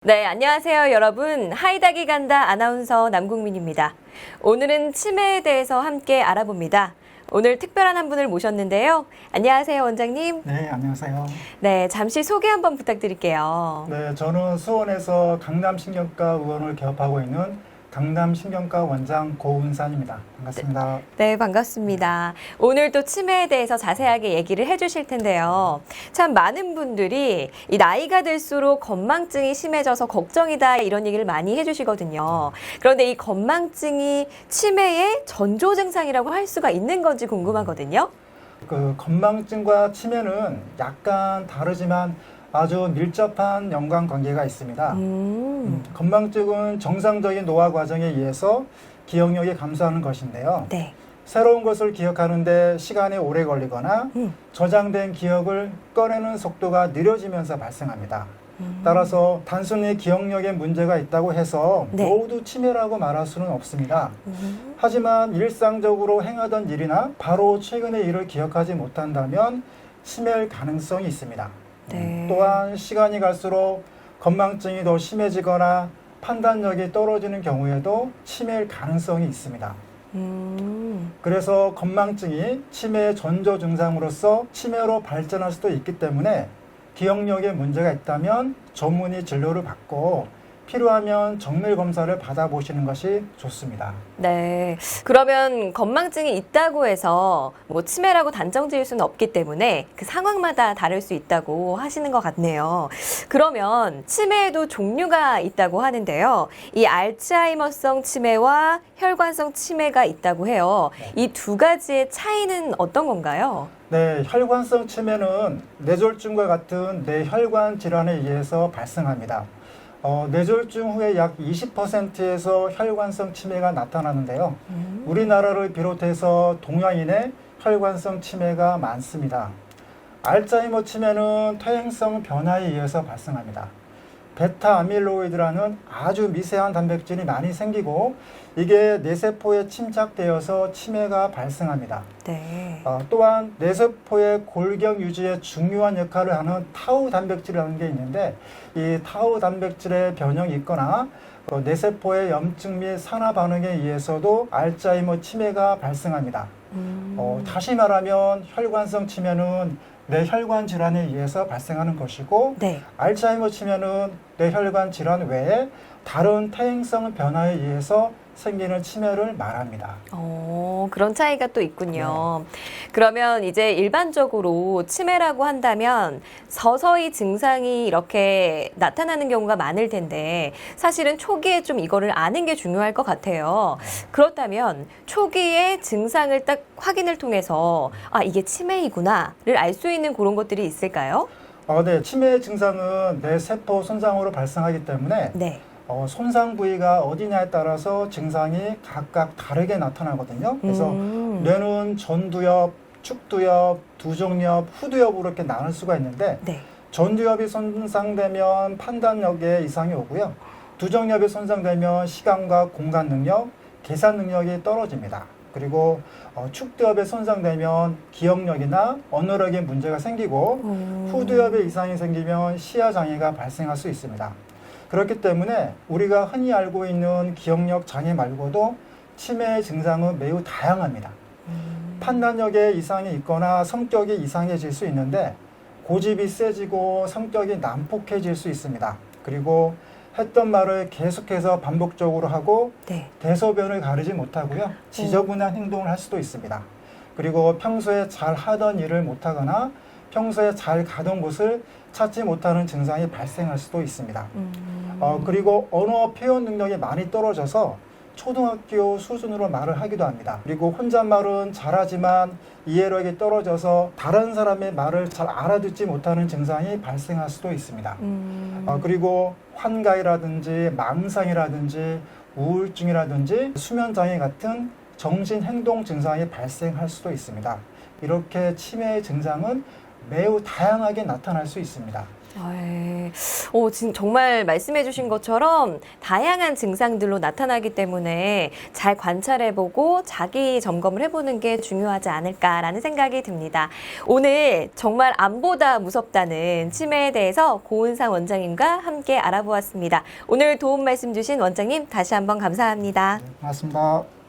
네, 안녕하세요, 여러분. 하이닥이 간다 아나운서 남국민입니다. 오늘은 치매에 대해서 함께 알아봅니다. 오늘 특별한 한 분을 모셨는데요. 안녕하세요, 원장님. 네, 안녕하세요. 네, 잠시 소개 한번 부탁드릴게요. 네, 저는 수원에서 강남신경과 의원을 개업하고 있는 강남신경과 원장 고은산입니다. 반갑습니다. 네, 반갑습니다. 오늘 또 치매에 대해서 자세하게 얘기를 해주실 텐데요. 참 많은 분들이 이 나이가 들수록 건망증이 심해져서 걱정이다 이런 얘기를 많이 해주시거든요. 그런데 이 건망증이 치매의 전조 증상이라고 할 수가 있는 건지 궁금하거든요. 건망증과 치매는 약간 다르지만 아주 밀접한 연관관계가 있습니다. 건망증은 정상적인 노화 과정에 의해서 기억력이 감소하는 것인데요. 네. 새로운 것을 기억하는데 시간이 오래 걸리거나 저장된 기억을 꺼내는 속도가 느려지면서 발생합니다. 따라서 단순히 기억력에 문제가 있다고 해서 네. 모두 치매라고 말할 수는 없습니다. 하지만 일상적으로 행하던 일이나 바로 최근의 일을 기억하지 못한다면 치매일 가능성이 있습니다. 네. 또한 시간이 갈수록 건망증이 더 심해지거나 판단력이 떨어지는 경우에도 치매일 가능성이 있습니다. 그래서 건망증이 치매의 전조 증상으로서 치매로 발전할 수도 있기 때문에 기억력에 문제가 있다면 전문의 진료를 받고 필요하면 정밀 검사를 받아보시는 것이 좋습니다. 네. 그러면 건망증이 있다고 해서 뭐 치매라고 단정 지을 수는 없기 때문에 그 상황마다 다를 수 있다고 하시는 것 같네요. 그러면 치매에도 종류가 있다고 하는데요. 이 알츠하이머성 치매와 혈관성 치매가 있다고 해요. 이 두 가지의 차이는 어떤 건가요? 네, 혈관성 치매는 뇌졸중과 같은 뇌혈관 질환에 의해서 발생합니다. 뇌졸중 후에 약 20%에서 혈관성 치매가 나타나는데요. 우리나라를 비롯해서 동양인의 혈관성 치매가 많습니다. 알츠하이머 치매는 퇴행성 변화에 의해서 발생합니다. 베타 아밀로이드라는 아주 미세한 단백질이 많이 생기고 이게 뇌세포에 침착되어서 치매가 발생합니다. 네. 또한 뇌세포의 골격 유지에 중요한 역할을 하는 타우 단백질이라는 게 있는데 이 타우 단백질의 변형이 있거나 뇌세포의 염증 및 산화 반응에 의해서도 알츠하이머 치매가 발생합니다. 다시 말하면 혈관성 치매는 뇌혈관 질환에 의해서 발생하는 것이고 네. 알츠하이머 치매는 뇌혈관 질환 외에 다른 퇴행성 변화에 의해서 생기는 치매를 말합니다. 그런 차이가 또 있군요. 그러면 이제 일반적으로 치매라고 한다면 서서히 증상이 이렇게 나타나는 경우가 많을 텐데 사실은 초기에 좀 이거를 아는 게 중요할 것 같아요. 그렇다면 초기에 증상을 딱 확인을 통해서 아, 이게 치매이구나를 알 수 있는 그런 것들이 있을까요? 네, 치매 증상은 뇌세포 손상으로 발생하기 때문에 네. 손상 부위가 어디냐에 따라서 증상이 각각 다르게 나타나거든요. 그래서 뇌는 전두엽, 축두엽, 두종엽, 후두엽으로 이렇게 나눌 수가 있는데 네. 전두엽이 손상되면 판단력에 이상이 오고요. 두종엽이 손상되면 시간과 공간 능력, 계산 능력이 떨어집니다. 그리고 축두엽에 손상되면 기억력이나 언어력에 문제가 생기고 후두엽에 이상이 생기면 시야 장애가 발생할 수 있습니다. 그렇기 때문에 우리가 흔히 알고 있는 기억력 장애 말고도 치매의 증상은 매우 다양합니다. 판단력에 이상이 있거나 성격이 이상해질 수 있는데 고집이 세지고 성격이 난폭해질 수 있습니다. 그리고 했던 말을 계속해서 반복적으로 하고 네. 대소변을 가리지 못하고요. 지저분한 행동을 할 수도 있습니다. 그리고 평소에 잘 하던 일을 못하거나 평소에 잘 가던 곳을 찾지 못하는 증상이 발생할 수도 있습니다. 그리고 언어 표현 능력이 많이 떨어져서 초등학교 수준으로 말을 하기도 합니다. 그리고 혼잣말은 잘하지만 이해력이 떨어져서 다른 사람의 말을 잘 알아듣지 못하는 증상이 발생할 수도 있습니다. 그리고 환각이라든지 망상이라든지 우울증이라든지 수면장애 같은 정신행동 증상이 발생할 수도 있습니다. 이렇게 치매의 증상은 매우 다양하게 나타날 수 있습니다. 네. 지금 정말 말씀해 주신 것처럼 다양한 증상들로 나타나기 때문에 잘 관찰해보고 자기 점검을 해보는 게 중요하지 않을까라는 생각이 듭니다. 오늘 정말 암보다 무섭다는 치매에 대해서 고은상 원장님과 함께 알아보았습니다. 오늘 도움 말씀 주신 원장님 다시 한번 감사합니다. 고맙습니다.